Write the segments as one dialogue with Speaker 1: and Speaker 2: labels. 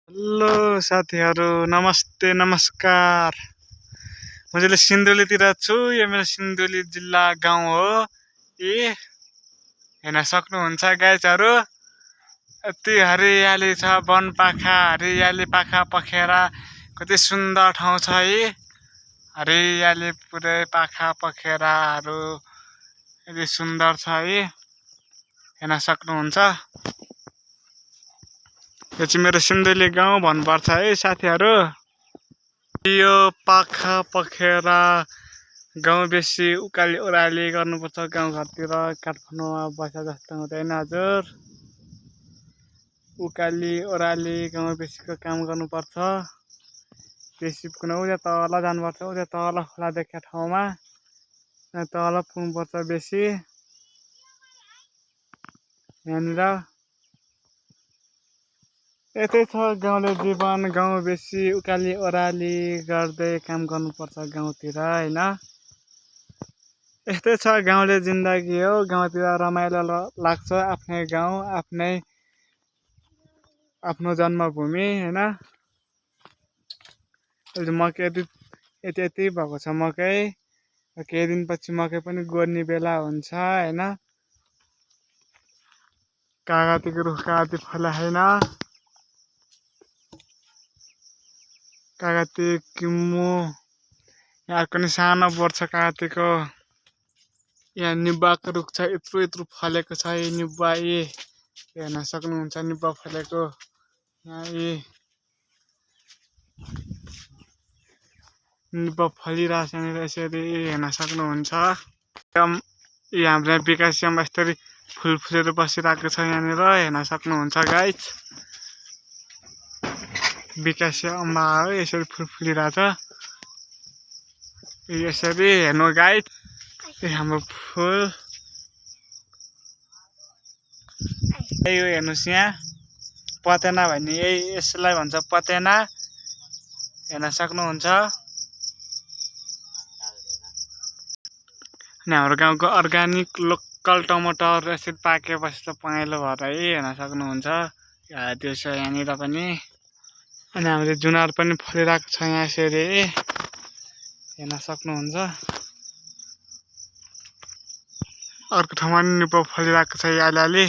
Speaker 1: Hello साथीहरू, नमस्ते नमस्कार। म चाहिँ सिन्धुलीतिर छु। यो मेरो सिन्धुली जिल्ला गाउँ हो। हेर्न सक्नुहुन्छ गाइजहरू, यति हरियाली छ, वनपाखा हरियाली पाखा पखेरा, कति सुन्दर ठाउँ छ है। हरियाली पुरै पाखा पखेराहरू यति सुन्दर छ है, हेर्न सक्नुहुन्छ। यो चाहिँ मेरो सिन्धुली गाउँ भन्नुपर्छ है साथीहरू। यो पाखा पखेरा गाउँ बेसी उकाली ओह्राली गर्नुपर्छ। गाउँघरतिर काठमाडौँमा बसे जस्तो हुँदैन हजुर। उकाली ओह्राली गाउँ बेसीको काम गर्नुपर्छ। बेसी पुग्न उता तल जानुपर्छ। उता तल खोला देख्ने ठाउँमा तल पुग्नुपर्छ बेसी। यहाँनिर यतै छ गाउँले जीवन। गाउँ बेसी उकाली ओह्राली गर्दै काम गर्नुपर्छ गाउँतिर हैन। यस्तै छ गाउँले जिन्दगी हो। गाउँतिर रमाइलो लाग्छ। आफ्नै गाउँ, आफ्नो जन्मभूमि हैन। अहिले मकै यति भएको छ मकै। केही दिनपछि मकै पनि गोड्ने बेला हुन्छ हैन। कागतीको रुख कागती फले छैन। कागती किम्मु यहाँ पनि सानो बोट छ कागतीको। यहाँ निम्बुको रुख छ, यत्रो फलेको छ। यो निम्बुवा हेर्न सक्नुहुन्छ, निम्बुवा फलेको। यहाँ निम्बुवा फलिरहेछ यहाँनिर यसरी हेर्न सक्नुहुन्छ। यहाँ हाम्रो विकासियम यसरी फुल फुलेर बसिरहेको छ यहाँनिर हेर्न सक्नुहुन्छ गाइज। विकासिया अम्बा हो, यसरी फुल फुलिरहेछ यसरी हेर्नु गाइज। हाम्रो फुल यो हेर्नुहोस्, यहाँ पतेना भन्ने यसलाई भन्छ पतेना, हेर्न सक्नुहुन्छ। अनि हाम्रो गाउँको अर्ग्यानिक लोकल टमाटर यसरी पाकेपछि त पहेँलो भएर हेर्न सक्नुहुन्छ। त्यो छ यहाँनिर पनि। अनि हामीले जुनार पनि फलिरहेको छ यहाँ यसरी हेर्न सक्नुहुन्छ। अर्को ठाउँमा पनि निम्बु फलिरहेको छ अलिअलि।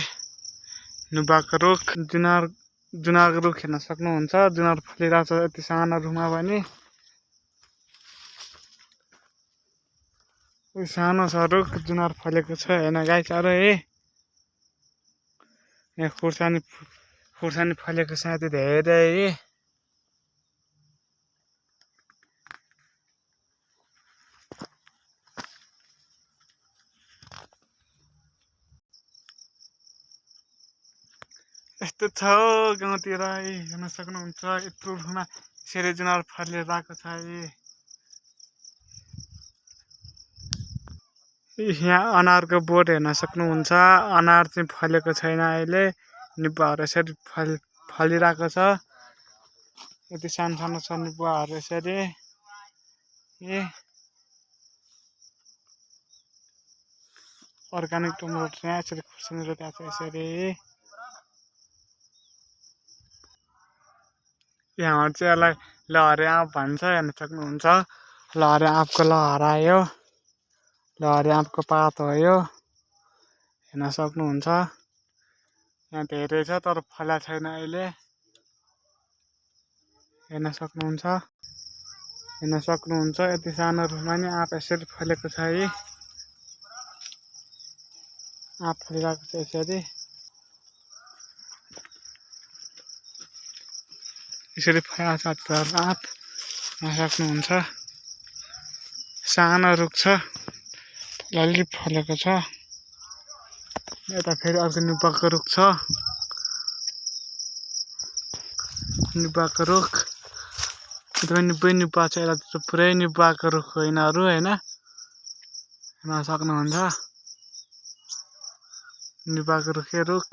Speaker 1: निम्बुको रुख, जुनारको रुख हेर्न सक्नुहुन्छ। जुनार फलिरहेको छ यति सानो रुखमा पनि। सानो छ रुख, जुनार फलेको छ हेर्न गाइजहरू है। यहाँ खुर्सानी फलेको छ यति धेरै। यस्तो छ गाउँतिर हेर्न सक्नुहुन्छ। यत्रो रुखमा यसरी जुनार फलिरहेको छ। यहाँ अनारको बोट हेर्न सक्नुहुन्छ। अनार चाहिँ फलेको छैन अहिले। निम्बुहरू यसरी फलिरहेको छ। यति सानो छ निम्बुहरू यसरी। अर्ग्यानिक टमाटर यहाँ यसरी खुर्सानी रोपेको छ यसरी। यहाँ चाहिँ यसलाई लहरे आँप भन्छ, हेर्न सक्नुहुन्छ। लहरे आँपको लहरा यो, लहरे आँपको पात हो यो, हेर्न सक्नुहुन्छ। यहाँ धेरै छ तर फलेको छैन अहिले, हेर्न सक्नुहुन्छ। यति सानो रुखमा नि आँप यसरी फलेको छ है। आँप फलिरहेको छ यसरी। यसरी फलेको छ आँप, हेर्न सक्नुहुन्छ। सानो रुख छ, अलि फलेको छ। यता फेरि अर्को निम्बुको रुख छ। निम्बुको रुख निम्बुवा छ। यता पुरै निम्बुको रुख हो यिनीहरू होइन, हेर्न सक्नुहुन्छ। निम्बुको रुख